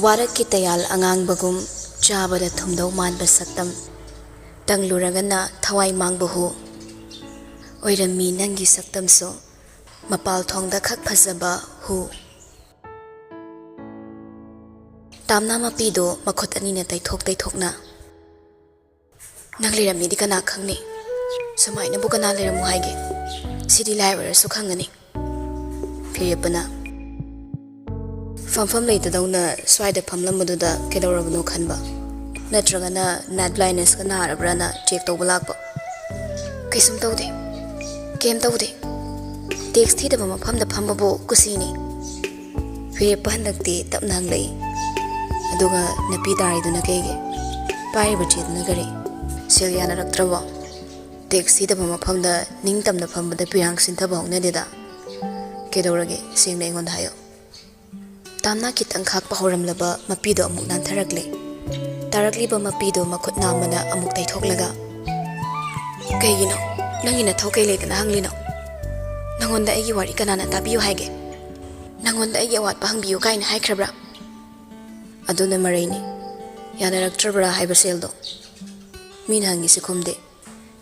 Warak kitayal angang bagum chabada thumdau manba saktam tangluragana thawai mangbuhu oirami nangi saktam so mapal thongda khak phajaba hu tamna mapido makhot ani na taithokna nanglirami di kana khangni samaina bu kana leramu haige sidi laiwara su khangani phirepana famfam leitadawna swaida famlambaduda kedawrabno khanba natragana night blindness kana harabrana check tawba lakpa kaisum tawde kem tawde text thi daba mafamda phambabo kusini phire pandakti tapnang lei aduga napi dariduna kege paiba chiduna gari selyana raktraba text thi daba mafamda ningtamna phambada pirang sintaba honededa kedawrage sengna ingon hayo tamna kitang khak pahoram laba mapido amuk nan tharakle tarakli ba mapido makut namana amuk taithoklaga kaygino nangina thokai le kana hanglino nangonda agi wari kanana tabiyo haige nangonda agi awat pahangbiyo kaina haikrabra aduna maraini yana raktrabra haiba seldo min hangi sikhumde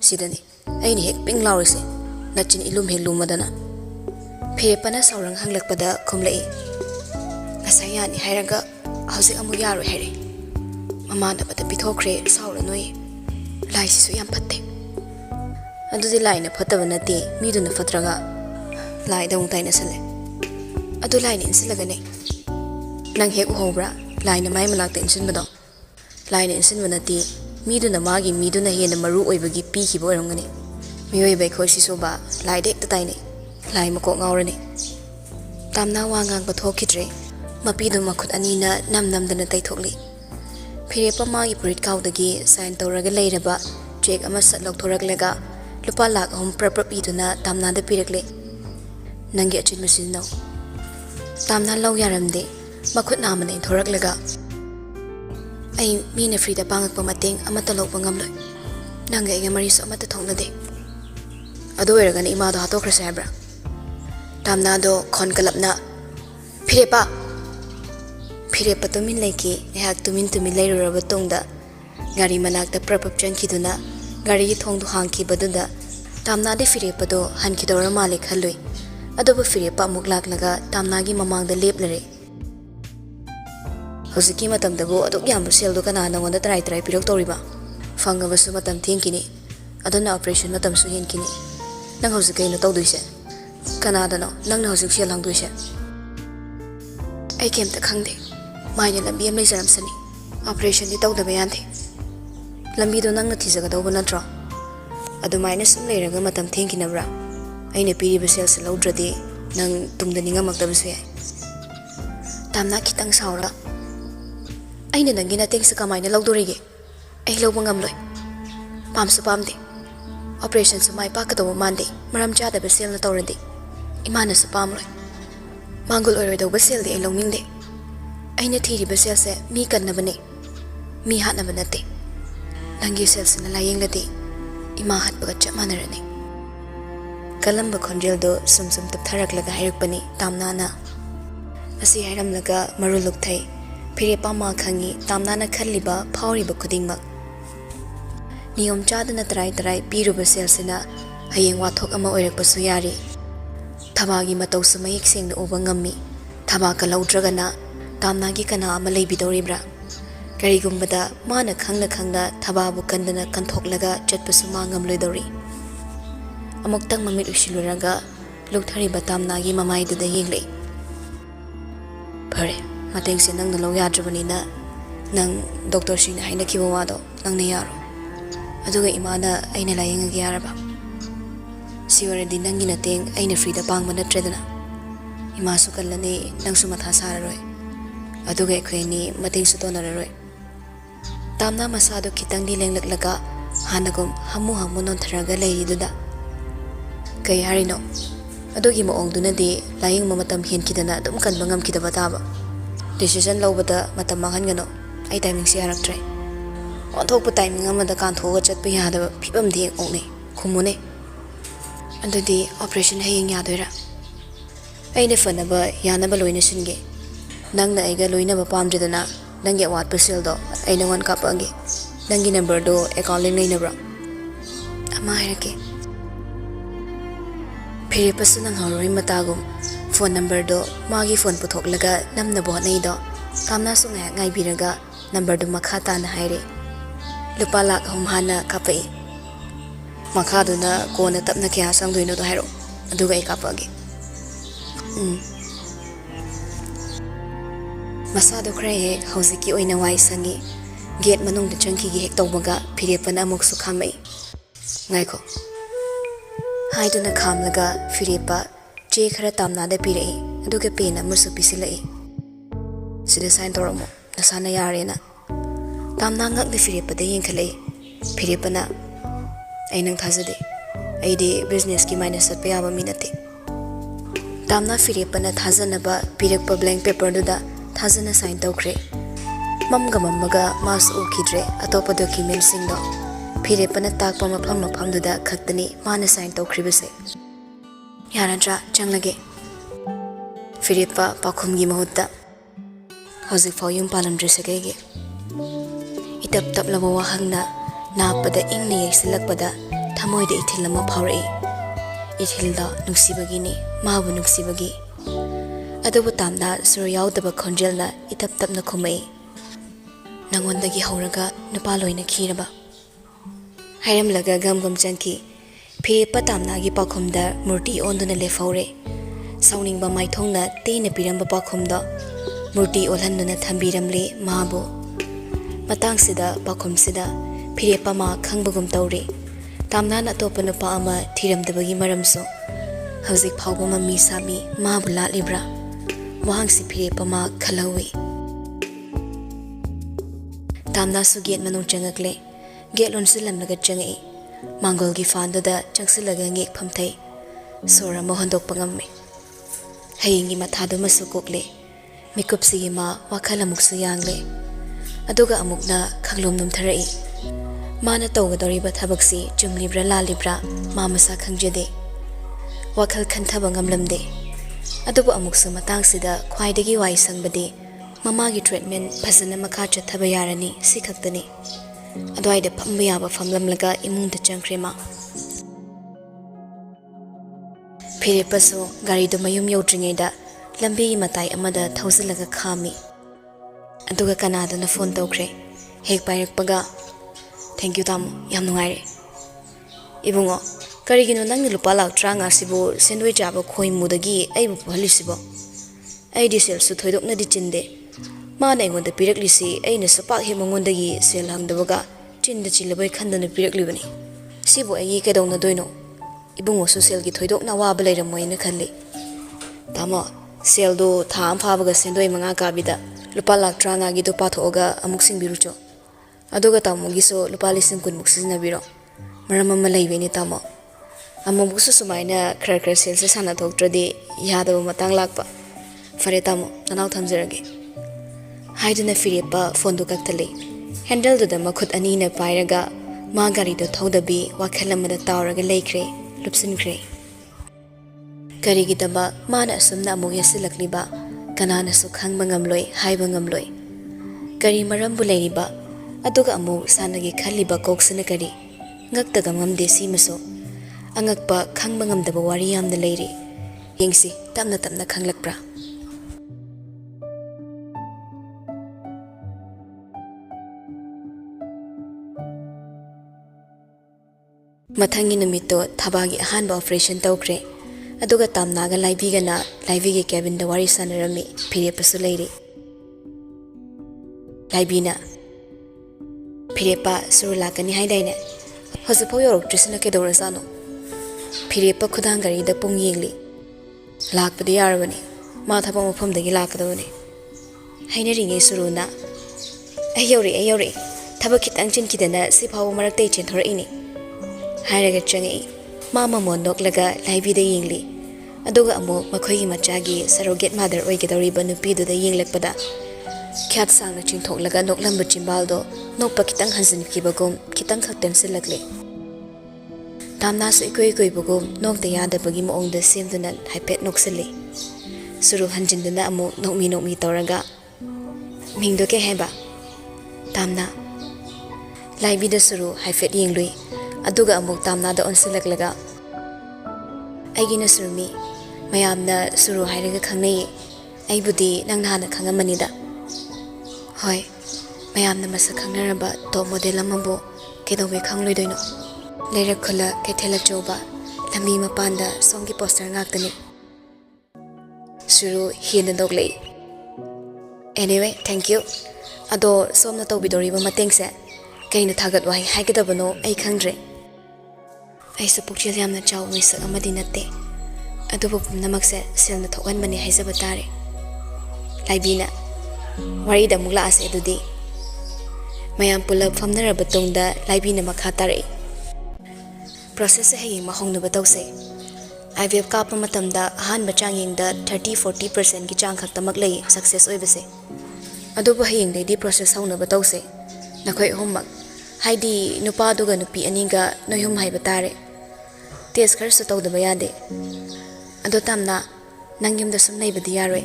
sidani aini hek ping lawrise nachin ilum helumadana phepana saurang hanglakpada khumlai sayani hairaga hauzik amu yaro here mamana bata pithokre saura noi lai sisu yam phatte adudi lai na phataba nate miduna fatraga lai dong taina sale adu lai ni insilaga ne nang hek uhobra lai na mai malak tension bado lai na insin banati miduna magi miduna hena maru oibagi pi ki boirongani mioi bai khosi soba lai dek ta taine lai mako ngawrani tamna wangang pathokidre mapido makhut anina namdana taithokli phirepa magi purit kaudagi sign tawraga leiraba check ama satlok thoraklega lupa lakh hom prapiduna tamna da pirakle nangi achin masino tamna law yaramde makhut namane thoraklega ai mine frida pangak pa mateng amata lok pangamloi nanga ega mari so amata thongnade adu eraga ni ima do hatokra sabra tamna do khon kalapna phirepa phirepa tumin leiki ehak tumin leiruraba tongda gari manakta prapap chankiduna gari gi thongdu hangki baduda tamna de phirepa do hankidora male khaloi adoba phirepa muklak laga tamna gi mamangda leplare hosiki matam dago adok yam sel do kana nangonda try pirok toriba fangaba su matam thengkini adona operation matam su henkini nang hosikai no tawduise kana dano nang na hosik sel hangduise ai kem ta khangde मायने लंबी अम लेजरमसनी operation दि तौदबा यानथे लंबी दो नंगना थिजगदौब नत्रो अदुमायने सुम लेरगा मतम थेंकिनब्रा अइने पीरिबा sales लौद्रदि नंग तुंगदा निंगमक्तबसु याय तामना खितंग Savara अइने नंगिना tense कमायने लौदोरिगे अइ लौब ngamloi पामसु पामदे operation सु my पाकदौब मानदे मरम चादबा सेल न तौरदि इमाना सु पामलoi मांगुल ओइरोदौब सेल दि अइ लौनिंगदे aina thiri ba sel se mi kannabane mi hatna banate nangi sel se na layeng lati ima hat baga chamanarane kalamba khonjel do sum tap tharak laga hayrak pani tamna na asi hayram laga maruluk thai phire pa ma khangi tamna na khalliba phawri ba khudingma niyom chadana trai piru ba sel se na hayeng wathok ama oirak ba su yari thabagi matau samayik seng na uba ngammi thaba ka laudraga na tamna gi kana ama leibidoribra karigumbada mana khangna thababu kandana kanthoklaga chatpasu mangam loidori amuktang mamit ushiluraga lukthari batamna gi mamai duda yenglei phare mateng se nang nalo yadrabani na nang doctor shin haina kiwa wado nang ne yaro aduga imana aina layeng gi yaraba siwaradi nangi na teng aina frida pangma na tredana ima su kallani nang su matha sararoi aduga ekhweni mating su tonararoi tamna masado kitang di lenglak hanagum hamu non tharaga leiduda kai harino adugi mo ongduna di laying mamatam hin kidana dum kan bangam kidaba taba decision lobada matam manghan gano ai timing si harak try on thok pa timing amada kan thoga chat pa yada phibam di okne khumune andudi operation hayeng yadoira aine fanaba yanaba loina singe Nangna aiga loinaba pamdridana nangi awatpa seldo ai nangon kapangi nangi number do account link leinabra ama hairake phire pasu nang horoi matagum phone number do magi phone puthoklaga namna bo nei do kamna su ngai biraga number do makha ta na haire lupa lak hum hana kapai makha do na kona tapna kya sang doino do hairo aduga ai kapagi Masado khre hauziki oina wai sangi gate manung de changki gi hek tawbaga phirepana amuk su khamai ngaiko haiduna khamlaga phirepa che khara tamna da pirei aduga pena musu pisilai sida sign toramo nasana yarena tamna ngak de phirepa de yengkhalai phirepana ainang thajade aide business ki minus at payaba minate tamna phirepana thajanaba pirakpa blank paper du da thazana sign tawkhre mamga mammaga mas ukidre atopa document sing do phirepana takpa mafam du da khaktani mana sign tawkhribase yarantra changlage phirepa pakhumgi mahutta hozik foyum palamdre sagege itap tap lama wahangna napada ingni yeksilakpada thamoide ithil lama phaurai ithilda nuksibagini mabu nuksibagi adubu tamna sur yaudaba khonjelna itap tapna khumai nangondagi hauraga nupa loina khiraba hairamlaga gam chanki phirepa tamna gi pakhumda murti onduna lefaure sauningba maithongna teina piramba pakhumda murti olhanduna thambiramle mabu matangsida pakhumsida phirepa ma khangbagum tawre tamna na topa nupa ama thiramdabagi maramso hauzik phawba mami sami mabu lalibra wahangsi phirepa ma khalawi tamna su gate manung changakle gate lon silamlaga changai mangol gi fan da changsilaga ngek phamthai sora mo handok pangamme hayingi mathadu masu kokle mikup si ma wakhala muksu yangle aduga amukna khaglom num tharai mana tawgadoriba thabaksi chumlibra lalibra ma masa khangjade wakhal khanthaba ngamlamde adubu amuksu matangsida khwaidagi wai sangbade mamagi treatment phasana makha chathaba yarani sikhaktani adwaida phamba yaba famlamlaga imungda changkrema phirepaso gari do mayum yodringeda lambi matai amada thausilaga khami aduga kanadana phone tawkre hek pairakpaga thank you tam yam nungaire ibungo karigino nang lupa lak tranga sibo sandwich aba khoi mudagi aibu phalisibo ai disel su thoidok na di chinde ma na ngonda piraklisi aina sapak he mongondagi sel hangdabaga chinda chilabai khandana piraklibani sibo ai kedongna doino ibungo social gi thoidok na wa balairamoi na khalli tama sel do tham phabaga sendoi manga kabida lupa lak tranga gi do pathoga amuk singbirucho adoga tamo giso lupa lising kun muksina biro maramama laibeni tamo amamuksu sumaina khrar sel se sana thoktradi yadaba matang lakpa fare tamo nanaw thamjarage haiduna phirepa phone do kaktale handle do da makhut ani na pairaga ma gari do thodabi wakhalamada tawraga leikre lupsinkre karigi daba mana asumna amuk yasilakliba kanana su khangba ngamloi haiba ngamloi kari marambu leiriba aduga amuk sanagi khaliba koksina kari ngaktaga ngamde simaso angakpa khangba ngamdaba wari yamna leiri yengsi tamna khanglakpra mathangi numito thabagi ahanba operation tawkre aduga tamnaga laibigana laibigi cabin da wari sanarami phirepasu leiri laibina phirepa surulakani haidaine hojipau yorok trisna kedorazano phirepa khudangari da pung yengli lakpadi yarabani ma thapa mafamdagi lakadawani haineringe suruna ayori thaba khitang chinkidana siphau maraktai chenthorani hairaga changi mama mondok laga laibida yengli aduga amu makhoigi machagi surrogate mother oigedoriba nupidu da yenglakpada khyat sangna chingthoklaga noklamba chimbaldo nokpa kitang hansinkibagum kitang khaktem silakle tamna su ikoi bagum nokta yadabagi moongda semduna haipet noksili Suru hanjinduna amuk nokmi tawraga mingdo ke heba tamna laibi da suru haifet yinglui aduga amuk tamna da onsilaklaga aigina surmi mayamna suru hairaga khangnei aibudi nang nahana khangamanida hoi mayamna masa khangnaraba top model amabo kedobe khangloidoino leira khula kethela choba lami mapanda songi poster ngaktani Suru hina doglei Anyway, thank you. Ado somna tawbidori ba matengse kaina thagat wai haigedabano ai khangdre. Ai sapukchil yamna chaw wisa amadi natte. Ado bupum namakse selna thokan bani haisaba tare. Laibina wari da mugla ase dudi. Mayam pulap famnara batongda laibina makha tare. Process hai mahong na batawse. IVF kapa matamda ahan bachang yingda 30-40% ki chang khakta maglei success oibase adu ba haying dei di process hauna batawse nakhoi hommak haidi nupa duga nupi aninga noyum hai batare test khar su tawda bayade adu tamna nangyum da sum nei badi yaroi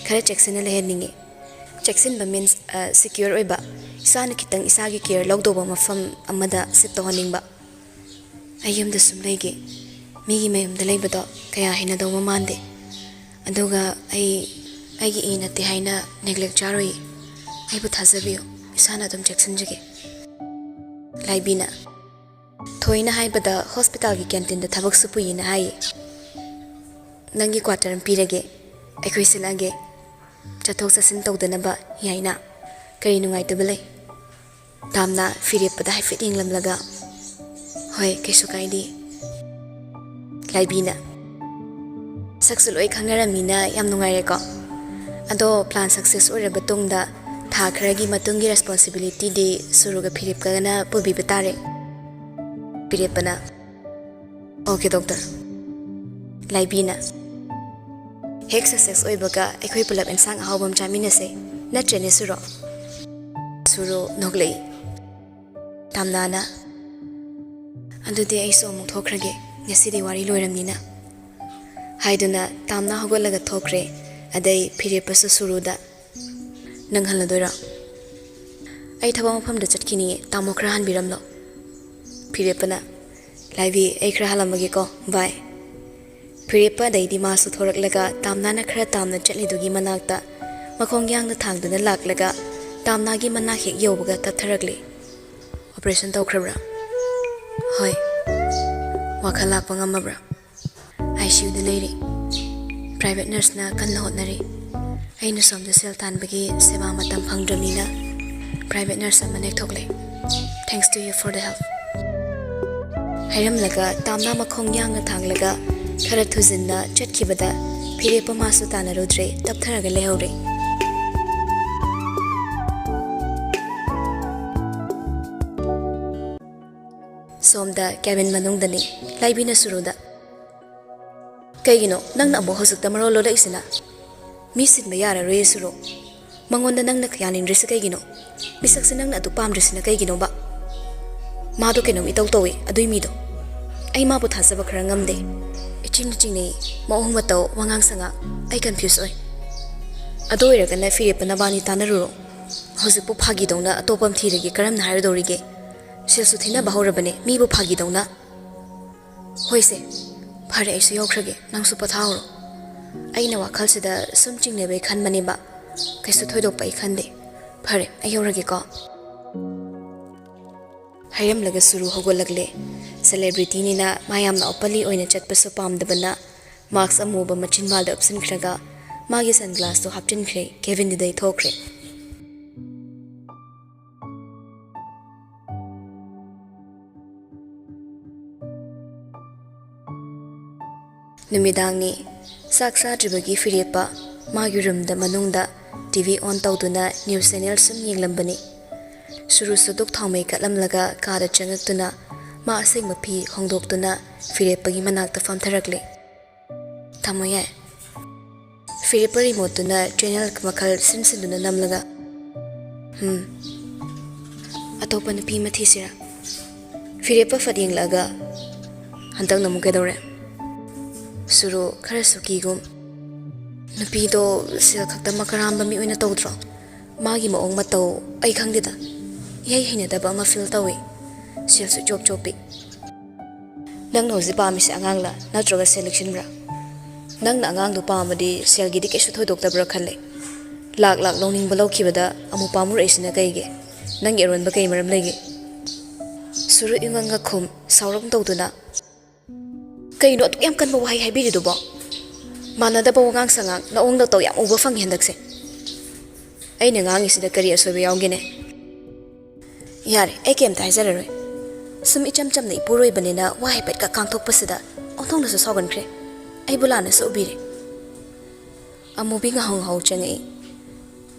khare checksin le heningi checksin ba means secure oiba isana kitang isagi care logdoba mafam amada sit to haning ba ayum da sum leige Migi mayum da leibado kaya hina daw mamande aduga ai gi ina te haina neglect jaroi ai bu thazabiyo isana dum jackson jige laibina thoina haibada hospital gi canteen da thabak su puina hai nangi quarter pirage aikhoi silage chathok sasin tawdana ba yaina kari nungai tabale tamna firep da haifit inglam laga hoi kesu kaidi Laibina Success oi khangnara mina yam nungai reko ado plan success ore batungda tha kharagi matungi responsibility de suruga phirip kana pubi betare pirepana Okay doctor Laibina Hek success oi baga ekhoi pulap ensang ahawbam chamina se na trene suro noglei tamnana andudi ai so mu thokrage Ngasidi wari loiramnina haiduna tamna hogolaga thokre adai phirepasu suruda nanghaladora ai thaba mafamda chatkini tamokra hanbiramlo phirepana laibi ai khra halamage ko bye phirepa daidi masu thoraklaga tamna na khra tamna chatlidugi manakta makhongyang na thangduna laklaga tamna gi manna hek yobuga tatharakli operation tawkhrabra hoi Wakala pangamabra ICU the lady private nurse na kanla hotnari aina som the sel tan bagi seba matam phangdramina private nurse amanek thokle thanks to you for the help Hayam laga tamna makhong yang na thanglaga khara thujinna chatkibada phire pamasu tanarudre taptharaga lehore Somda cabin manungdani laibina suruda Kaigino nangna abo hosukta marolo la isina misin bayara re suru mangonda nangna khyanin risa kaigino bisakse nangna adu pam risina kaigino ba mado kenom itaw towe adui mido ai ma bu thasaba khara ngamde iching nei mohung mataw wangang sanga ai confuse oi adoi ra kana fire panabani tanaru hosipu phagi dongna atopam thirege karam na haridorige Silsu thina bahorabane mi bu phagi dawna hoise phare aisu yokhrage nangsu pathauro aina wakhal sida sumching ne be khanmani ba kaisu thoidok pai khande phare ayorage ko hayam laga suru hogolagle celebrity ni na mayam na opali oina chatpasu pamdabana marks amuba machin malda option khraga magi sunglass to haptin khre Kevin didai thokre Numidangni saksa dribagi firepa magurumda manungda TV on tawduna news channel sum yenglambani suru suduk thawmei katlamlaga kada changaktuna ma asing mapi hongdoktuna firepagi manakta famtharakle thamoya firepari motuna channel makhal simsiduna namlaga atopa napi mathisira firepa fadinglaga hantang namuke dore Suru khara sukigum ꯅꯨꯄꯤꯗꯣ ꯁꯦꯜ ꯈꯛꯇ ꯃꯀꯔꯥꯝꯕ ꯃꯤ ꯑꯣꯏꯅ ꯇꯧꯗ꯭ꯔꯣ ꯃꯥꯒꯤ ꯃꯑꯣꯡ ꯃꯇꯧ ꯑꯩ ꯈꯪꯗꯦꯗ ꯏꯍꯩ ꯍꯩꯅꯗꯕ ꯑꯃ ꯐꯤꯜ ꯇꯧꯏ ꯁꯦꯜꯁꯨ ꯆꯣꯞ ꯆꯣꯞꯄꯤ ꯅꯪꯅ ꯍꯧꯖꯤꯛ ꯄꯥꯝꯃꯤꯁꯦ ꯑꯉꯥꯡꯂ ꯅꯠꯇ꯭ꯔꯒ ꯁꯦꯜ ꯂꯤꯛꯁꯤꯟꯕ꯭ꯔꯥ ꯅꯪꯅ ꯑꯉꯥꯡꯗꯣ ꯄꯥꯝꯃꯗꯤ ꯁꯦꯜꯒꯤꯗꯤ ꯀꯩꯁꯨ ꯊꯣꯏꯗꯣꯛꯇꯕ꯭ꯔꯥ ꯈꯜꯂꯦ ꯂꯥꯛ ꯂꯥꯛ ꯂꯧꯅꯤꯡꯕ ꯂꯧꯈꯤꯕꯗ ꯑꯃꯨꯛ ꯄꯥꯝꯃꯨꯔꯛꯏꯁꯤꯅ ꯀꯩꯒꯤ ꯅꯪꯒꯤ ꯑꯔꯣꯟꯕ ꯀꯩ ꯃꯔꯝ ꯂꯩꯒꯦ ꯁꯨꯔꯨ ꯏꯉꯪꯒ ꯈꯨꯝ ꯁꯥꯎꯔꯛ ꯇꯧꯗꯨꯅ ꯀꯩꯅꯣ ꯑꯗꯨꯛ ꯌꯥꯝ ꯀꯟꯕ ꯋꯥꯍꯩ ꯍꯥꯏꯕꯤꯔꯤꯗꯨꯕꯣ ꯃꯥꯟꯅꯗꯕ ꯋꯥꯉꯥꯡ ꯁꯉꯥꯡ ꯅꯑꯣꯡ ꯅꯇꯧ ꯌꯥꯝ ꯎꯕ ꯐꯪꯉꯤ ꯍꯟꯗꯛꯁꯦ ꯑꯩꯅ ꯉꯥꯡꯉꯤꯁꯤꯗ ꯀꯔꯤ ꯑꯁꯣꯏꯕ ꯌꯥꯎꯒꯦꯅꯦ ꯌꯥꯔꯦ ꯑꯩ ꯀꯩꯝꯇ ꯍꯥꯏꯖꯔꯔꯣꯏ ꯁꯨꯝ ꯏꯆꯝ ꯆꯝꯅ ꯏꯄꯨꯔꯣꯏꯕꯅꯤꯅ ꯋꯥ ꯍꯥꯏꯐꯦꯠꯀ ꯀꯥꯡꯊꯣꯛꯄꯁꯤꯗ ꯑꯣꯟꯊꯣꯛꯅꯁꯨ ꯁꯥꯎꯒꯟꯈ꯭ꯔꯦ ꯑꯩꯕꯨ ꯂꯥꯟꯅꯁꯨ ꯎꯕꯤꯔꯦ ꯑꯃꯨꯕꯤ ꯉꯍꯧ ꯉꯍꯧ ꯆꯪꯉꯛꯏ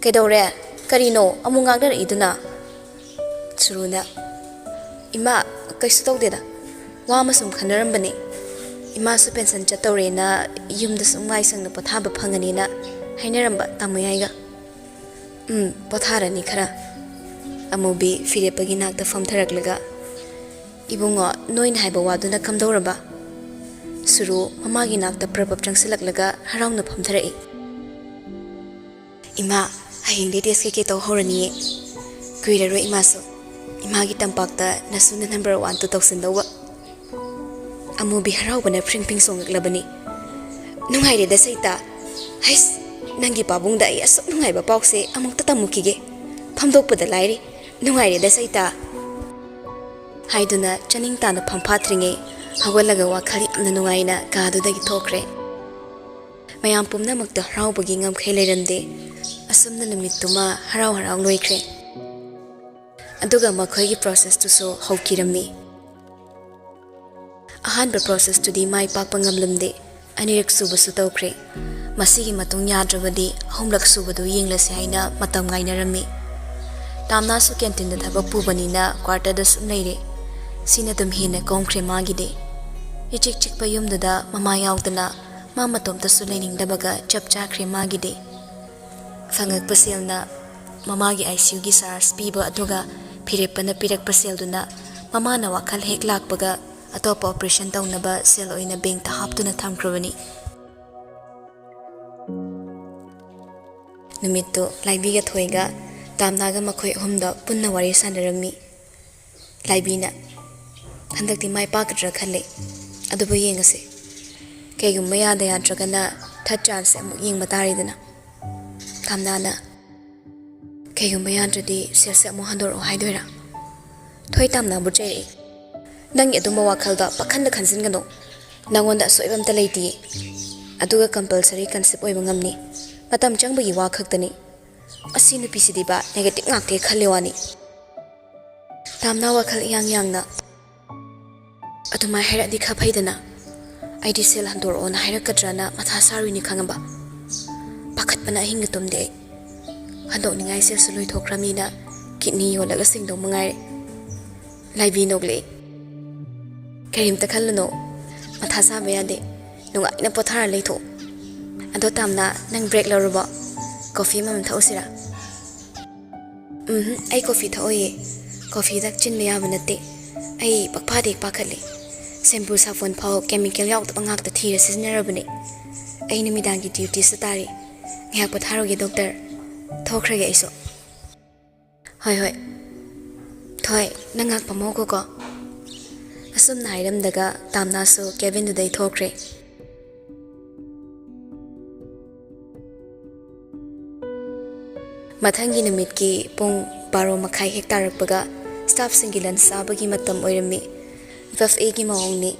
ꯀꯩꯗꯧꯔꯦ ꯀꯔꯤꯅꯣ ꯑꯃꯨꯛ ꯉꯥꯡꯅꯔꯛꯏꯗꯨꯅ ꯁꯨꯔꯨꯅ ꯏꯃꯥ ꯀꯩꯁꯨ ꯇꯧꯗꯦꯗ ꯋꯥ ꯑꯃ ꯁꯨꯝ ꯈꯟꯅꯔꯝꯕꯅꯤ ꯏꯃꯥꯁꯨ ꯄꯦꯟꯁꯟ ꯆꯠꯇꯧꯔꯦꯅ ꯌꯨꯝꯗ ꯁꯨꯝ ꯉꯥꯏ ꯁꯪꯅ ꯄꯣꯊꯥꯕ ꯐꯪꯉꯅꯤꯅ ꯍꯥꯏꯅꯔꯝꯕ ꯇꯥꯃꯣꯌꯥꯏꯒ ꯄꯣꯊꯥꯔꯅꯤ ꯈꯔ ꯑꯃꯨꯕꯤ ꯐꯤꯔꯦꯞꯄꯒꯤ ꯅꯥꯛꯇ ꯐꯝꯊꯔꯛꯂꯒ ꯏꯕꯨꯡꯉꯣ ꯅꯣꯏꯅ ꯍꯥꯏꯕ ꯋꯥꯗꯨꯅ ꯀꯝꯗꯧꯔꯕ ꯁꯨꯔꯨ ꯃꯃꯥꯒꯤ ꯅꯥꯛꯇ ꯄ꯭ꯔꯄꯞ ꯆꯪꯁꯤꯜꯂꯛꯂꯒ ꯍꯔꯥꯎꯅ ꯐꯝꯊꯔꯛꯏ ꯏꯃꯥ ꯍꯌꯦꯡꯗꯤ ꯇꯦꯁ ꯀꯩꯀꯩ ꯇꯧ ꯍꯧꯔꯅꯤꯌꯦ ꯀꯨꯏꯔꯔꯣꯏ ꯏꯃꯥꯁꯨ ꯏꯃꯥꯒꯤ ꯇꯝꯄꯥꯛꯇ ꯅꯁꯨꯅ ꯅꯝꯕꯔ 1 2 ꯇꯧꯁꯤꯟꯗꯧꯕ ꯑꯃꯨꯕꯤ ꯍꯔꯥꯎꯕꯅ ꯐ꯭ꯔꯤꯡ ꯐ꯭ꯔꯤꯡ ꯆꯣꯡꯉꯛꯂꯕꯅꯤ ꯅꯨꯡꯉꯥꯏꯔꯦꯗ ꯁꯩꯇꯥ ꯍꯩꯁ ꯅꯪꯒꯤ ꯄꯥꯕꯨꯡꯗ ꯑꯩ ꯑꯁꯨꯛ ꯅꯨꯡꯉꯥꯏꯕ ꯄꯥꯎꯁꯦ ꯑꯃꯨꯛꯇ ꯇꯝꯃꯨꯈꯤꯒꯦ ꯐꯝꯗꯣꯛꯄꯗ ꯂꯥꯏꯔꯤ ꯅꯨꯡꯉꯥꯏꯔꯦꯗ ꯁꯩꯇꯥ ꯍꯥꯏꯗꯨꯅ ꯆꯅꯤꯡ ꯇꯥꯅ ꯐꯝꯐꯥꯠꯇ꯭ꯔꯤꯉꯩ ꯍꯧꯒꯠꯂꯒ ꯋꯥꯈꯜ ꯌꯥꯝꯅ ꯅꯨꯡꯉꯥꯏꯅ ꯀꯥꯗꯨꯗꯒꯤ ꯊꯣꯛꯈ꯭ꯔꯦ ꯃꯌꯥꯝ ꯄꯨꯝꯅꯃꯛꯇ ꯍꯔꯥꯎꯕꯒꯤ ꯉꯝꯈꯩ ꯂꯩꯔꯝꯗꯦ ꯑꯁꯨꯝꯅ ꯅꯨꯃꯤꯠꯇꯨꯃ ꯍꯔꯥꯎ ꯍꯔꯥꯎ ꯂꯣꯏꯈ꯭ꯔꯦ ꯑꯗꯨꯒ ꯃꯈꯣꯏꯒꯤ ꯄ꯭ꯔꯣꯁꯦꯁꯇꯨꯁꯨ ꯍꯧꯈꯤꯔꯝꯃꯤ ꯑꯍꯥꯟꯕ ꯄ꯭ꯔꯣꯁꯦꯁꯇꯨꯗꯤ ꯃꯥꯏ ꯄꯥꯛꯄ ꯉꯝꯂꯝꯗꯦ ꯑꯅꯤꯔꯛ ꯁꯨꯕꯁꯨ ꯇꯧꯈ꯭ꯔꯦ ꯃꯁꯤꯒꯤ ꯃꯇꯨꯡ ꯌꯥꯗ꯭ꯔꯕꯗꯤ ꯑꯍꯨꯝꯂꯛ ꯁꯨꯕꯗꯨ ꯌꯦꯡꯂꯁꯤ ꯍꯥꯏꯅ ꯃꯇꯝ ꯉꯥꯏꯅꯔꯝꯃꯤ ꯇꯥꯝꯅꯥꯁꯨ ꯀꯦꯟꯇꯤꯟꯗ ꯊꯕꯛ ꯄꯨꯕꯅꯤꯅ ꯀ꯭ꯋꯥꯔꯇꯔꯗ ꯁꯨꯝ ꯂꯩꯔꯦ ꯁꯤꯅ ꯑꯗꯨꯝ ꯍꯦꯟꯅ ꯀꯣꯝꯈ꯭ꯔꯦ ꯃꯥꯒꯤꯗꯤ ꯏꯆꯤꯛ ꯆꯤꯛꯄ ꯌꯨꯝꯗꯨꯗ ꯃꯃꯥ ꯌꯥꯎꯗꯅ ꯃꯥ ꯃꯇꯣꯝꯇꯁꯨ ꯂꯩꯅꯤꯡꯗꯕꯒ ꯆꯞ ꯆꯥꯈ꯭ꯔꯦ ꯃꯥꯒꯤꯗꯤ ꯐꯪꯉꯛꯄ ꯁꯦꯜꯅ ꯃꯃꯥꯒꯤ ICUꯒꯤ ꯆꯥꯔꯖ ꯄꯤꯕ ꯑꯗꯨꯒ ꯐꯤꯔꯦꯞꯄꯅ ꯄꯤꯔꯛꯄ ꯁꯦꯜꯗꯨꯅ ꯃꯃꯥꯅ ꯋꯥꯈꯜ ꯍꯦꯛ ꯂꯥꯛꯄꯒ ꯑꯇꯣꯞꯄ ꯑꯣꯄꯔꯦꯁꯟ ꯇꯧꯅꯕ ꯁꯦꯜ ꯑꯣꯏꯅ ꯕꯦꯡꯛꯇ ꯍꯥꯞꯇꯨꯅ ꯊꯝꯈ꯭ꯔꯕꯅꯤ ꯅꯨꯃꯤꯠꯇꯨ ꯂꯥꯏꯕꯤꯒ ꯊꯣꯏꯒ ꯇꯥꯝꯅꯥꯒ ꯃꯈꯣꯏ ꯑꯍꯨꯝꯗ ꯄꯨꯟꯅ ꯋꯥꯔꯤ ꯁꯥꯟꯅꯔꯝꯃꯤ ꯂꯥꯏꯕꯤꯅ ꯍꯟꯗꯛꯇꯤ ꯃꯥꯏ ꯄꯥꯛꯀꯗ꯭ꯔꯥ ꯈꯜꯂꯦ ꯑꯗꯨꯕꯨ ꯌꯦꯡꯉꯁꯤ ꯀꯩꯒꯨꯝꯕ ꯌꯥꯗ꯭ꯔꯒꯅ ꯊꯔꯠ ꯆꯥꯟꯁꯁꯦ ꯑꯃꯨꯛ ꯌꯦꯡꯕ ꯇꯥꯔꯦꯗꯅ ꯇꯥꯝꯅꯥꯅ ꯀꯩꯒꯨꯝꯕ ꯌꯥꯗ꯭ꯔꯗꯤ ꯁꯦꯜꯁꯦ ꯑꯃꯨꯛ ꯍꯟꯗꯣꯔꯛꯑꯣ ꯍꯥꯏꯗꯣꯏꯔꯥ ꯊꯣꯏ ꯇꯥꯝꯅꯥꯕꯨ ꯆꯩꯔꯛꯏ ꯅꯪꯒꯤ ꯑꯗꯨꯝꯕ ꯋꯥꯈꯜꯗ ꯄꯥꯈꯟꯗ ꯈꯟꯖꯤꯟꯒꯅꯨ ꯅꯪꯉꯣꯟꯗ ꯑꯁꯣꯏꯕ ꯑꯝꯇ ꯂꯩꯇꯤꯌꯦ ꯑꯗꯨꯒ ꯀꯝꯄꯜꯁꯔꯤ ꯀꯟꯁꯦꯞ ꯑꯣꯏꯕ ꯉꯝꯅꯤ ꯃꯇꯝ ꯆꯪꯕꯒꯤ ꯋꯥ ꯈꯛꯇꯅꯤ ꯑꯁꯤ ꯅꯨꯄꯤꯁꯤꯗꯤ ꯕꯥ ꯅꯦꯒꯦꯇꯤꯚ ꯉꯥꯛꯇꯦ ꯈꯜꯂꯤ ꯋꯥꯅꯤ ꯇꯥꯝꯅꯥ ꯋꯥꯈꯜ ꯏꯌꯥꯡ ꯌꯥꯡꯅ ꯑꯗꯨꯃꯥꯏ ꯍꯥꯏꯔꯛꯑꯗꯤ ꯈꯔ ꯐꯩꯗꯅ ꯑꯩꯗꯤ ꯁꯦꯜ ꯍꯟꯗꯣꯔꯛꯑꯣꯅ ꯍꯥꯏꯔꯛꯀꯗ꯭ꯔꯅ ꯃꯊꯥ ꯁꯥꯔꯨꯏꯅꯤ ꯈꯪꯉꯕ ꯄꯥꯈꯠꯄꯅ ꯑꯍꯤꯡꯒ ꯇꯨꯝꯗꯦ ꯑꯩ ꯍꯟꯗꯣꯛꯅꯤꯡꯉꯥꯏ ꯁꯦꯜꯁꯨ ꯂꯣꯏꯊꯣꯛꯈ꯭ꯔꯕꯅꯤꯅ ꯀꯤꯠꯅꯤ ꯌꯣꯜꯂꯒ ꯁꯤꯡꯗꯧ ꯃꯉꯥꯏꯔꯦ ꯂꯥꯏꯕꯤ ꯅꯣꯛꯂꯛꯏ ꯀꯔꯤꯝꯇ ꯈꯜꯂꯨꯅꯣ ꯃꯊꯥ ꯁꯥꯕ ꯌꯥꯗꯦ ꯅꯨꯡꯉꯥꯏꯅ ꯄꯣꯊꯥꯔ ꯂꯩꯊꯣꯛ ꯑꯗꯣ ꯇꯥꯝꯅꯥ ꯅꯪ ꯕ꯭ꯔꯦꯛ ꯂꯧꯔꯕꯣ ꯀꯣꯐꯤ ꯑꯃꯃꯝ ꯊꯛꯎꯁꯤꯔꯥ ꯑꯩ ꯀꯣꯐꯤ ꯊꯛꯑꯣꯏꯌꯦ ꯀꯣꯐꯤꯗ ꯆꯤꯟꯕ ꯌꯥꯕ ꯅꯠꯇꯦ ꯑꯩ ꯄꯛꯐꯥꯗ ꯍꯦꯛ ꯄꯥꯈꯠꯂꯤ ꯁꯦꯝꯄꯨ ꯁꯥꯐꯣꯟ ꯐꯥꯎ ꯀꯦꯃꯤꯀꯦꯜ ꯌꯥꯎꯗꯕ ꯉꯥꯛꯇ ꯊꯤꯔ ꯁꯤꯖꯤꯟꯅꯔꯕꯅꯤ ꯑꯩ ꯅꯨꯃꯤꯗꯥꯡꯒꯤ ꯗ꯭ꯌꯨꯇꯤꯁꯨ ꯇꯥꯔꯤ ꯉꯥꯏꯍꯥꯛ ꯄꯣꯊꯥꯔꯨꯒꯦ ꯗꯣꯛꯇꯔ ꯊꯣꯛꯈ꯭ꯔꯒꯦ ꯑꯩꯁꯨ ꯍꯣꯏ ꯍꯣꯏ ꯊꯣꯏ ꯅꯪ ꯉꯥꯛ ꯄꯝꯍꯧꯈꯣꯀꯣ ꯑꯁꯨꯝꯅ ꯍꯥꯏꯔꯝꯗꯒ ꯇꯥꯝꯅꯥꯁꯨ ꯀꯦꯕꯤꯟꯗꯨꯗꯩ ꯊꯣꯛꯈ꯭ꯔꯦ ꯃꯊꯪꯒꯤ ꯅꯨꯃꯤꯠꯀꯤ ꯄꯨꯡ 12:30 ꯍꯦꯛ ꯇꯥꯔꯛꯄꯒ ꯁ꯭ꯇꯥꯐꯁꯤꯡꯒꯤ ꯂꯟꯆ ꯆꯥꯕꯒꯤ ꯃꯇꯝ ꯑꯣꯏꯔꯝꯃꯤ ꯕꯐꯦꯒꯤ ꯃꯑꯣꯡꯅꯤ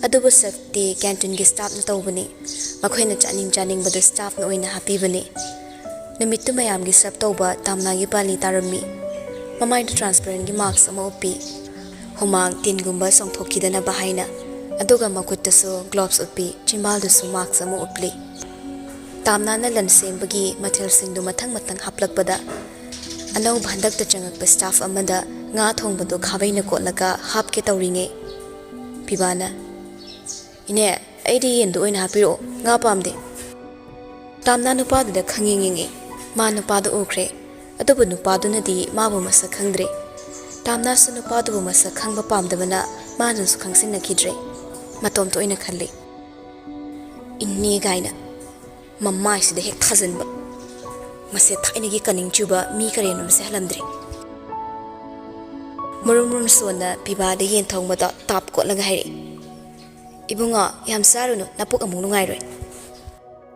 ꯑꯗꯨꯕꯨ ꯁꯔꯚꯇꯤ ꯀꯦꯟꯇꯤꯟꯒꯤ ꯁ꯭ꯇꯥꯐꯅ ꯇꯧꯕꯅꯤ ꯃꯈꯣꯏꯅ ꯆꯥꯅꯤꯡꯕꯗ ꯁ꯭ꯇꯥꯐꯅ ꯑꯣꯏꯅ ꯍꯥꯞꯄꯤꯕꯅꯤ ꯅꯨꯃꯤꯠꯇꯨ ꯃꯌꯥꯝꯒꯤ ꯁꯔꯚ ꯇꯧꯕ ꯇꯥꯝꯅꯥꯒꯤ ꯄꯥꯂꯤ ꯇꯥꯔꯝꯃꯤ ꯃꯃꯥꯏꯗ ꯇ꯭ꯔꯥꯟꯁꯄꯦꯔꯦꯟꯒꯤ ꯃꯥꯛꯁ ꯑꯃ ꯎꯞꯄꯤ ꯍꯨꯃꯥꯡ ꯇꯤꯟꯒꯨꯝꯕ ꯆꯣꯡꯊꯣꯛꯈꯤꯗꯅꯕ ꯍꯥꯏꯅ ꯑꯗꯨꯒ ꯃꯈꯨꯠꯇꯁꯨ ꯒ꯭ꯂꯣꯚꯁ ꯎꯞꯄꯤ ꯆꯤꯝꯕꯥꯜꯗꯁꯨ ꯃꯥꯛꯁ ꯑꯃ ꯎꯞꯂꯤ ꯇꯥꯝꯅꯥꯅ ꯂꯟꯆ ꯁꯦꯝꯕꯒꯤ ꯃꯊꯦꯜꯁꯤꯡꯗꯨ ꯃꯊꯪ ꯃꯊꯪ ꯍꯥꯞꯂꯛꯄꯗ ꯑꯅꯧꯕ ꯍꯟꯗꯛꯇ ꯆꯪꯉꯛꯄ ꯁ꯭ꯇꯥꯐ ꯑꯃꯗ ꯉꯥ ꯊꯣꯡꯕꯗꯨ ꯈꯥꯕꯩꯅ ꯀꯣꯠꯂꯒ ꯍꯥꯞꯀꯦ ꯇꯧꯔꯤꯉꯩ ꯄꯤꯕꯥꯅ ꯏꯅꯦ ꯑꯩꯗꯤ ꯌꯦꯟꯗꯨ ꯑꯣꯏꯅ ꯍꯥꯞꯄꯤꯔꯛꯑꯣ ꯉꯥ ꯄꯥꯝꯗꯦ ꯇꯥꯝꯅꯥ ꯅꯨꯄꯥꯗꯨꯗ ꯈꯪꯌꯦꯡ ꯃꯥ ꯅꯨꯄꯥꯗꯨ ꯎꯈ꯭ꯔꯦ ꯑꯗꯨꯕꯨ ꯅꯨꯄꯥꯗꯨꯅꯗꯤ ꯃꯥꯕꯨ ꯃꯁꯛ ꯈꯪꯗ꯭ꯔꯦ ꯇꯥꯝꯅꯥꯁꯨ ꯅꯨꯄꯥꯗꯨꯕꯨ ꯃꯁꯛ ꯈꯪꯕ ꯄꯥꯝꯗꯕꯅ ꯃꯃꯥꯏꯁꯤꯗ ꯍꯦꯛ ꯊꯥꯖꯤꯟꯕ ꯃꯁꯦ ꯊꯥꯏꯅꯒꯤ ꯀꯅꯤꯡ ꯆꯨꯕ ꯃꯤ ꯀꯔꯦꯟꯅꯨꯝꯁꯦ ꯍꯜꯂꯝꯗ꯭ꯔꯤ ꯃꯔꯨꯝ ꯃꯔꯨꯝ ꯁꯣꯟꯅ ꯄꯤꯕꯥꯗ ꯌꯦꯟ ꯊꯣꯡꯕꯗ ꯇꯥꯞ ꯀꯣꯠꯂꯒ ꯍꯥꯏꯔꯛꯏ ꯏꯕꯨꯡꯉꯣ ꯌꯥꯝ ꯆꯥꯔꯨꯅꯨ ꯅꯄꯨꯛ ꯑꯃꯨꯛ ꯅꯨꯡꯉꯥꯏꯔꯣꯏ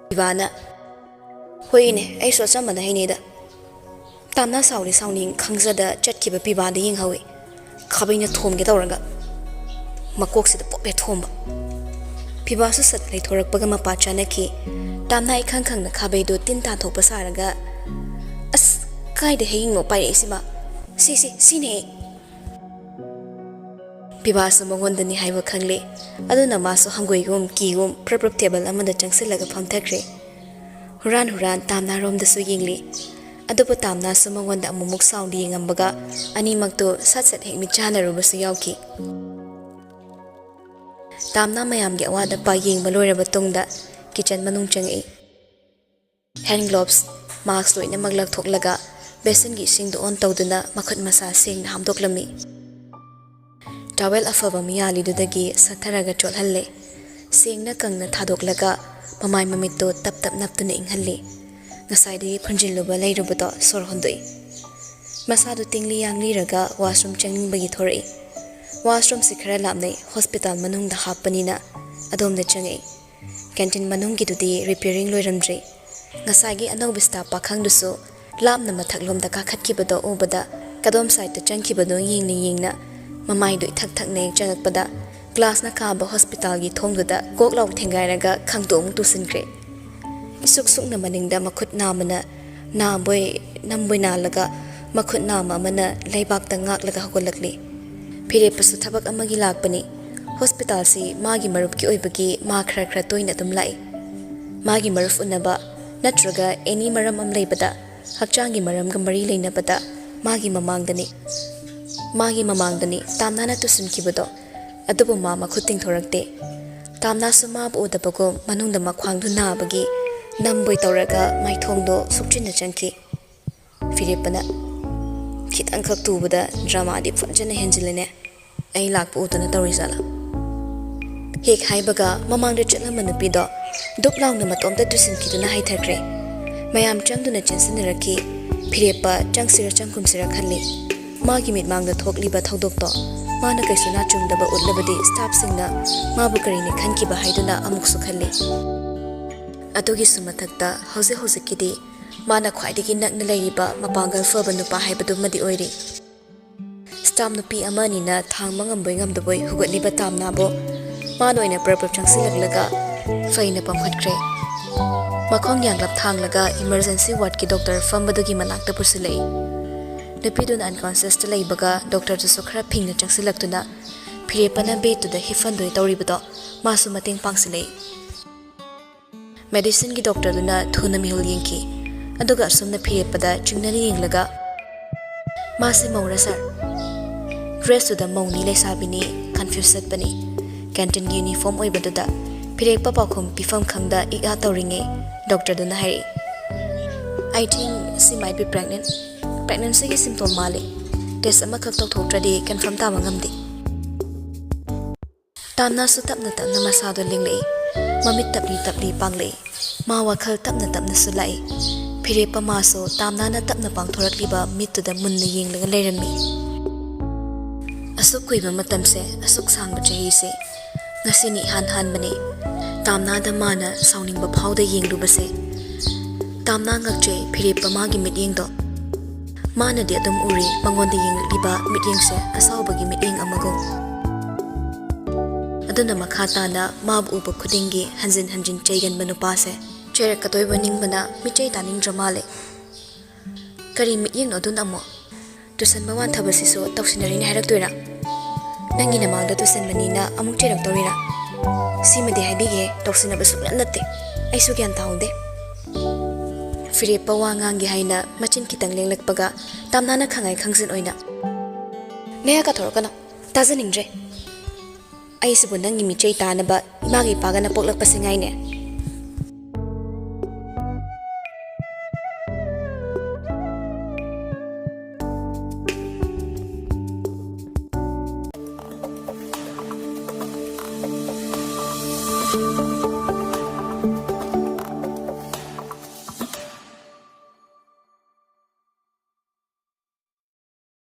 ꯄꯤꯕꯥꯅ ꯍꯣꯏꯅꯦ ꯑꯩꯁꯨ ꯑꯆꯝꯕꯅ ꯍꯩꯅꯩꯗ ꯇꯥꯝꯅ ꯁꯥꯎꯔꯤ ꯁꯥꯎꯅꯤꯡ ꯈꯪꯖꯗ ꯆꯠꯈꯤꯕ ꯄꯤꯕꯥꯗ ꯌꯦꯡꯍꯧꯏ ꯈꯥꯕꯩꯅ ꯊꯣꯝꯒꯦ ꯇꯧꯔꯒ ꯃꯀꯣꯛꯁꯤꯗ ꯄꯣꯞꯂꯦ ꯊꯣꯝꯕ ꯄꯤꯕꯥꯁꯨ ꯁꯠ ꯂꯩꯊꯣꯔꯛꯄꯒ ꯃꯄꯥ ꯆꯥꯅꯈꯤ ꯇꯥꯝꯅ ꯏꯈꯪ ꯈꯪꯅ ꯈꯥꯕꯩꯗꯣ ꯇꯤꯟ ꯇꯥꯟꯊꯣꯛꯄ ꯁꯥꯔꯒ ꯑꯁ ꯀꯥꯏꯗ ꯍꯌꯤꯡꯅꯣ ꯄꯥꯏꯔꯛꯏꯁꯤꯃ ꯁꯤꯅꯦ ꯄꯤꯕꯥꯁꯨ ꯃꯉꯣꯟꯗꯅꯤ ꯍꯥꯏꯕ ꯈꯪꯂꯦ ꯑꯗꯨꯅ ꯃꯥꯁꯨ ꯍꯪꯒꯣꯏꯒꯨꯝ ꯀꯤꯒꯨꯝ ꯄ꯭ꯔꯞ ꯇꯦꯕꯜ ꯑꯃꯗ ꯆꯪꯁꯤꯜꯂꯒ ꯐꯝꯊꯈ꯭ꯔꯦ ꯍꯨꯔꯥꯟ ꯇꯥꯝꯅꯥꯔꯣꯝꯗꯁꯨ ꯌꯦꯡꯂꯤ ꯑꯗꯨꯕꯨ ꯇꯥꯝꯅꯥꯁꯨ ꯃꯉꯣꯟꯗ ꯑꯃꯨꯛ ꯁꯥꯎꯅ ꯌꯦꯡꯉꯝꯕꯒ ꯑꯅꯤꯃꯛꯇꯣ ꯁꯠ ꯍꯦꯛ ꯃꯤꯠ ꯆꯥꯟꯅꯔꯨꯕꯁꯨ ꯌꯥꯎꯈꯤ ꯇꯥꯝꯅꯥ ꯃꯌꯥꯝꯒꯤ ꯑꯋꯥꯠ ꯑꯄꯥ ꯌꯦꯡꯕ ꯂꯣꯏꯔꯕ ꯇꯨꯡꯗ ꯀꯤꯆꯟ ꯃꯅꯨꯡ ꯆꯪꯉꯛꯏ ꯍꯦꯟ ꯒ꯭ꯂꯣꯚꯁ ꯃꯥꯛꯁ ꯂꯣꯏꯅꯃꯛ ꯂꯧꯊꯣꯛꯂꯒ ꯕꯦꯁꯟꯒꯤ ꯏꯁꯤꯡꯗꯣ ꯑꯣꯟ ꯇꯧꯗꯨꯅ ꯃꯈꯨꯠ ꯃꯁꯥ ꯁꯦꯡꯅ ꯍꯥꯝꯗꯣꯛꯂꯝꯃꯤ ꯇꯥꯋꯦꯜ ꯑꯐꯕ ꯃꯤꯌꯥꯂꯤꯗꯨꯗꯒꯤ ꯁꯠꯊꯔꯒ ꯆꯣꯠꯍꯜꯂꯦ ꯁꯦꯡꯅ ꯀꯪꯅ ꯊꯥꯗꯣꯛꯂꯒ ꯃꯃꯥꯏ ꯃꯃꯤꯠꯇꯣ ꯇꯞ ꯇꯞ ꯅꯞꯇꯨꯅ ꯏꯪꯍꯜꯂꯤ ꯉꯁꯥꯏꯗꯒꯤ ꯐꯨꯟꯖꯤꯜꯂꯨꯕ ꯂꯩꯔꯨꯕꯗꯣ ꯁꯣꯔ ꯍꯣꯟꯗꯣꯛꯏ ꯃꯁꯥꯗꯨ ꯇꯤꯡꯂꯤ ꯌꯥꯡꯂꯤꯔꯒ ꯋꯥꯁꯔꯨꯝ ꯆꯪꯅꯤꯡꯕꯒꯤ ꯊꯣꯔꯛꯏ ꯋꯥꯁꯔꯨꯝꯁꯤ ꯈꯔ ꯂꯥꯞꯅꯩ ꯍꯣꯁꯄꯤꯇꯥꯜ ꯃꯅꯨꯡꯗ ꯍꯥꯞꯄꯅꯤꯅ ꯑꯗꯣꯝꯗ ꯆꯪꯉꯛꯏ ꯀꯦꯟꯇꯤꯟ ꯃꯅꯨꯡꯒꯤꯗꯨꯗꯤ ꯔꯤꯄꯦꯌꯔꯤꯡ ꯂꯣꯏꯔꯝꯗ꯭ꯔꯤ ꯉꯁꯥꯏꯒꯤ ꯑꯅꯧꯕ ꯁ꯭ꯇꯥꯐ ꯄꯥꯈꯪꯗꯨꯁꯨ ꯂꯥꯞꯅ ꯃꯊꯛꯂꯣꯝꯗ ꯀꯥꯈꯠꯈꯤꯕꯗꯣ ꯎꯕꯗ ꯀꯗꯣꯝ ꯁꯥꯏꯗꯇ ꯆꯪꯈꯤꯕꯅꯣ ꯌꯦꯡꯅ ꯃꯃꯥꯏꯗꯨ ꯏꯊꯛ ꯊꯛꯅ ꯆꯪꯉꯛꯄꯗ ꯒ꯭ꯂꯥꯁꯅ ꯀꯥꯕ ꯍꯣꯁꯄꯤꯇꯥꯜꯒꯤ ꯊꯣꯡꯗꯨꯗ ꯀꯣꯛ ꯂꯥꯎ ꯊꯦꯡꯒꯥꯏꯔꯒ ꯈꯪꯇꯣꯛ ꯇꯨꯁꯤꯟꯈ꯭ꯔꯦ ꯏꯁꯨꯛ ꯁꯨꯛꯅ ꯃꯅꯤꯡꯗ ꯃꯈꯨꯠ ꯅꯥꯝꯃꯅ ꯅꯝꯕꯣꯏ ꯅꯥꯜꯂꯒ ꯃꯈꯨꯠ ꯅꯥꯝꯃ ꯑꯃꯅ ꯂꯩꯕꯥꯛꯇ ꯉꯥꯛꯂꯒ ꯍꯧꯒꯠꯂꯛꯂꯤ ꯐꯤꯔꯦꯞꯄꯁꯨ ꯊꯕꯛ ꯑꯃꯒꯤ ꯂꯥꯛꯄꯅꯤ ꯍꯣꯁꯄꯤꯇꯥꯜꯁꯤ ꯃꯥꯒꯤ ꯃꯔꯨꯞꯀꯤ ꯑꯣꯏꯕꯒꯤ ꯃꯥ ꯈꯔ ꯇꯣꯏꯅ ꯑꯗꯨꯝ ꯂꯥꯛꯏ ꯃꯥꯒꯤ ꯃꯔꯨꯞ ꯎꯅꯕ ꯅꯠꯇ꯭ꯔꯒ ꯑꯦꯅꯤ ꯃꯔꯝ ꯑꯃ ꯂꯩꯕꯗ ꯍꯛꯆꯥꯡꯒꯤ ꯃꯔꯝꯒ ꯃꯔꯤ ꯂꯩꯅꯕꯗ ꯃꯥꯒꯤ ꯃꯃꯥꯡꯗꯅꯤ ꯇꯥꯝꯅꯥꯅ ꯇꯨꯁꯤꯟꯈꯤꯕꯗꯣ ꯑꯗꯨꯕꯨ ꯃꯥ ꯃꯈꯨꯠ ꯇꯤꯡꯊꯣꯔꯛꯇꯦ ꯇꯥꯝꯅꯥꯁꯨ ꯃꯥꯕꯨ ꯎꯗꯕꯒꯨꯝ ꯃꯅꯨꯡꯗ ꯃꯈ꯭ꯋꯥꯡꯗꯨ ꯅꯥꯕꯒꯤ ꯅꯝꯕꯣꯏ ꯇꯧꯔꯒ ꯃꯥꯏꯊꯣꯡꯗꯣ ꯁꯨꯞꯆꯤꯟꯅ ꯆꯪꯈꯤ ꯐꯤꯔꯦꯞꯄꯅ ꯈꯤꯇꯪꯈꯛ ꯇꯨꯕꯗ ꯗ꯭ꯔꯃꯥꯗꯤ ꯐꯖꯅ ꯍꯦꯟꯖꯤꯜꯂꯦꯅꯦ ꯑꯩ ꯂꯥꯛꯄ ꯎꯗꯅ ꯇꯧꯔꯤꯖꯥꯠꯂꯥ ꯍꯦꯛ ꯍꯥꯏꯕꯒ ꯃꯃꯥꯡꯗ ꯆꯠꯂꯝꯕ ꯅꯨꯄꯤꯗꯣ ꯗꯨꯞ ꯂꯥꯎꯅ ꯃꯇꯣꯝꯇ ꯇꯨꯁꯤꯟꯈꯤꯗꯨꯅ ꯍꯥꯏꯊꯈ꯭ꯔꯦ ꯃꯌꯥꯝ ꯆꯪꯗꯨꯅ ꯆꯦꯟꯁꯤꯟꯅꯔꯛꯈꯤ ꯐꯤꯔꯦꯞꯄ ꯆꯪꯁꯤꯔ ꯆꯪꯈꯨꯝꯁꯤꯔ ꯈꯜꯂꯤ ꯃꯥꯒꯤ ꯃꯤꯠꯃꯥꯡꯗ ꯊꯣꯛꯂꯤꯕ ꯊꯧꯗꯣꯛꯇꯣ ꯃꯥꯅ ꯀꯩꯁꯨ ꯅꯥꯆꯨꯡꯗꯕ ꯎꯠꯂꯕꯗꯤ ꯁ꯭ꯇꯥꯐꯁꯤꯡꯅ ꯃꯥꯕꯨ ꯀꯔꯤꯅꯤ ꯈꯟꯈꯤꯕ ꯍꯥꯏꯗꯨꯅ ꯑꯃꯨꯛꯁꯨ ꯈꯜꯂꯤ ꯑꯗꯨꯒꯤꯁꯨ ꯃꯊꯛꯇ ꯍꯧꯖꯤꯛꯀꯤꯗꯤ ꯃꯥꯅ ꯈ꯭ꯋꯥꯏꯗꯒꯤ ꯅꯛꯅ ꯂꯩꯔꯤꯕ ꯃꯄꯥꯡꯒꯜ ꯐꯕ ꯅꯨꯄꯥ ꯍꯥꯏꯕꯗꯨꯃꯗꯤ ꯑꯣꯏꯔꯤ ꯁ꯭ꯇꯥꯐ ꯅꯨꯄꯤ ꯑꯃ ꯑꯅꯤꯅ ꯊꯥꯡꯕ ꯉꯝꯕꯣꯏ ꯉꯝꯗꯕꯣꯏ ꯍꯨꯒꯠꯂꯤꯕ ꯇꯥꯝꯅꯥꯕꯨ ꯃꯥꯅ ꯑꯣꯏꯅ ꯄ꯭ꯔꯞ ꯆꯪꯁꯤꯜꯂꯛꯂꯒ ꯐꯩꯅ ꯄꯝꯈꯠꯈ꯭ꯔꯦ ꯃꯈꯣꯡ ꯌꯥꯡꯂꯞ ꯊꯥꯡꯂꯒ ꯏꯃꯔꯖꯦꯟꯁꯤ ꯋꯥꯔꯗꯀꯤ ꯗꯣꯛꯇꯔ ꯐꯝꯕꯗꯨꯒꯤ ꯃꯅꯥꯛꯇ ꯄꯨꯁꯤꯜꯂꯛꯏ ꯅꯨꯄꯤꯗꯨꯅ ꯑꯟꯀꯣꯟꯁꯤꯌꯁꯇ ꯂꯩꯕꯒ ꯗꯣꯛꯇꯔꯗꯨꯁꯨ ꯈꯔ ꯐꯤꯡꯅ ꯆꯪꯁꯤꯜꯂꯛꯇꯨꯅ ꯐꯤꯔꯦꯞꯄꯅ ꯕꯦꯗꯇꯨꯗ ꯍꯤꯞꯐꯟꯗꯣꯏ ꯇꯧꯔꯤꯕꯗꯣ ꯃꯥꯁꯨ ꯃꯇꯦꯡ ꯄꯥꯡꯁꯤꯜꯂꯛꯏ ꯃꯦꯗꯤꯁꯤꯟꯒꯤ ꯗꯣꯛꯇꯔꯗꯨꯅ ꯊꯨꯅ ꯃꯤꯍꯨꯜ ꯌꯦꯡꯈꯤ ꯑꯗꯨꯒ ꯑꯁꯨꯝꯅ ꯐꯤꯔꯦꯞꯄꯗ ꯆꯤꯡꯅꯅ ꯌꯦꯡꯂꯒ ꯃꯥꯁꯦ ꯃꯧꯔꯥ ꯁꯥꯔ ꯗ꯭ꯔꯦꯁꯇꯨꯗ ꯃꯧꯅꯤ ꯂꯩꯁꯥꯕꯤꯅꯤ ꯀꯟꯐ꯭ꯌꯨꯁ ꯆꯠꯄꯅꯤ ꯀꯦꯟꯇꯤꯟꯒꯤ ꯌꯨꯅꯤꯐꯣꯔꯝ ꯑꯣꯏꯕꯗꯨꯗ ꯐꯤꯔꯦꯞꯄ ꯄꯥꯎꯈꯨꯝ ꯄꯤꯐꯝ ꯈꯪꯗ ꯏꯛ ꯇꯧꯔꯤꯉꯩ ꯗꯣꯛꯇꯔꯗꯨꯅ ꯍꯥꯏꯔꯛꯏ ꯑꯥꯏ ꯊꯤꯡ ꯁꯤ ꯃꯥꯏꯠ ꯕꯤ ꯄ꯭ꯔꯦꯒꯅꯦꯟꯁꯤꯒꯤ ꯁꯤꯝꯇꯣꯝ ꯃꯥꯜꯂꯤ ꯇꯦꯁ ꯑꯃꯈꯛ ꯇꯧꯊꯣꯛꯇ꯭ꯔꯗꯤ ꯀꯟꯐꯥꯔꯝ ꯇꯥꯕ ꯉꯝꯗꯦ ꯇꯥꯝꯅꯥꯁꯨ ꯇꯞꯅ ꯃꯁꯥꯗꯣ ꯂꯦꯡꯂꯛꯏ ꯃꯃꯤꯠ ꯇꯞꯂꯤ ꯄꯥꯡꯂꯛꯏ ꯃꯥ ꯋꯥꯈꯜ ꯇꯞꯅꯁꯨ ꯂꯥꯛꯏ ꯐꯤꯔꯦꯞꯄ ꯃꯥꯁꯨ ꯇꯥꯝꯅꯥꯅ ꯇꯞꯅ ꯄꯥꯡꯊꯣꯔꯛꯂꯤꯕ ꯃꯤꯠꯇꯨꯗ ꯃꯨꯟꯅ ꯌꯦꯡꯂꯒ ꯂꯩꯔꯝꯃꯤ ꯑꯁꯨꯛ ꯀꯨꯏꯕ ꯃꯇꯝꯁꯦ ꯑꯁꯨꯛ ꯁꯥꯡꯕ ꯆꯍꯤꯁꯦ ꯉꯁꯤꯅꯤ ꯏꯍꯥꯟ ꯍꯥꯟꯕꯅꯤ ꯇꯥꯝꯅꯥꯗ ꯃꯥꯅ ꯁꯥꯎꯅꯤꯡꯕ ꯐꯥꯎꯗ ꯌꯦꯡꯂꯨꯕꯁꯦ ꯇꯥꯝꯅꯥ ꯉꯛꯆꯩ ꯐꯤꯔꯦꯞꯄ ꯃꯥꯒꯤ ꯃꯤꯠꯌꯦꯡꯗꯣ ꯃꯥꯅꯗꯤ ꯑꯗꯨꯝ ꯎꯔꯤ ꯃꯉꯣꯟꯗ ꯌꯦꯡꯂꯛꯂꯤꯕ ꯃꯤꯠꯌꯦꯡꯁꯦ ꯑꯁꯥꯎꯕꯒꯤ ꯃꯤꯠꯌꯦꯡ ꯑꯃꯒꯨꯝ ꯑꯗꯨꯅ ꯃꯈꯥ ꯇꯥꯅ ꯃꯥꯕꯨ ꯎꯕ ꯈꯨꯗꯤꯡꯒꯤ ꯍꯟꯖꯤꯟ ꯆꯩꯒꯟꯕ ꯅꯨꯄꯥꯁꯦ ꯆꯩꯔꯛꯀꯗꯣꯏꯕ ꯅꯤꯡꯕꯅ ꯃꯤꯆꯩ ꯇꯥꯅꯤꯡꯗ꯭ꯔ ꯃꯥꯜꯂꯦ ꯀꯔꯤ ꯃꯤꯠꯌꯦꯡꯅꯣ ꯑꯗꯨꯅ ꯑꯃꯨꯛ ꯇꯨꯁꯟꯕ ꯋꯥꯟꯊꯕꯁꯤꯁꯨ ꯇꯧꯁꯤꯟꯅꯔꯤꯅꯦ ꯍꯥꯏꯔꯛꯇꯣꯏꯔꯥ ꯅꯪꯒꯤ ꯅꯃꯥꯡꯗ ꯇꯨꯁꯟꯕꯅꯤꯅ ꯑꯃꯨꯛ ꯆꯩꯔꯛꯇꯧꯔꯤꯔꯥ ꯁꯤꯃꯗꯤ ꯍꯥꯏꯕꯤꯒꯦ ꯇꯧꯁꯤꯟꯅꯕ ꯁꯨꯛꯅꯠ ꯅꯠꯇꯦ ꯑꯩꯁꯨ ꯒ꯭ꯌꯥꯟ ꯇꯥꯍꯧꯗꯦ ꯐꯤꯔꯦꯞꯄ ꯋꯥ ꯉꯥꯡꯒꯦ ꯍꯥꯏꯅ ꯃꯆꯤꯟ ꯈꯤꯇꯪ ꯂꯦꯡꯂꯛꯄꯒ ꯇꯥꯝꯅꯥꯅ ꯈꯪꯉꯥꯏ ꯈꯪꯖꯤꯟ ꯑꯣꯏꯅ ꯅꯌꯥ ꯀꯥꯊꯣꯔꯛꯀꯅꯣ ꯇꯥꯖꯅꯤꯡꯗ꯭ꯔꯦ ꯑꯩꯁꯤꯕꯨ ꯅꯪꯒꯤ ꯃꯤꯆꯩ ꯇꯥꯅꯕ ꯏꯃꯥꯒ ꯏꯄꯥꯒꯅ ꯄꯣꯛꯂꯛꯄꯁꯤ ꯉꯥꯏꯅꯦ